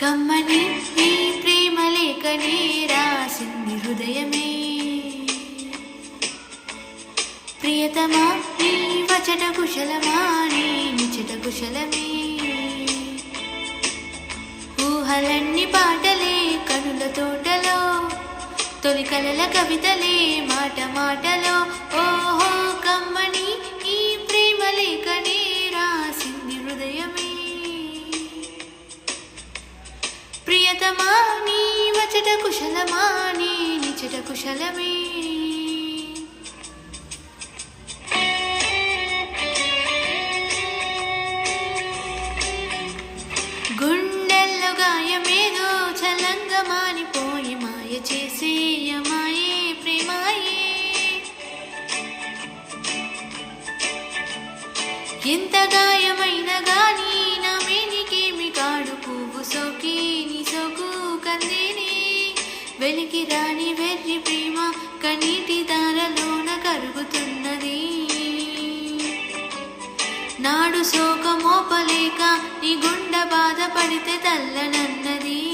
కమ్మని నీ ప్రేమ లేఖనే రాసింది హృదయమే. ప్రియతమా నీ వచట కుశలమా, నీ నిచట కుశలమే. ఊహలన్నీ పాటలే కనుల తోటలో, తొలి కలల కవితలే మాట మాటలో. ఓహో కమ్మని ఈ ప్రేమ లేఖనే రాసింది హృదయమే. ప్రియతమా నీ వచట కుశలమా, నీ నిచట కుశలమే. గుండెల్లో గాయమేదో చలంగా మానిపోయి మాయ చేసేయమాయే ప్రేమాయే. ఎంత గాయమైన గాని నా మేనికేమి కాడు, పువ్వు సోకి నీ సోకు కందేనే. వెలికి రాని వెర్రి ప్రేమ కనీటి దారలోన కరుగుతున్నది. నాడు శోక మోపలేక నీ గుండె బాధపడితే తల్లనన్నది.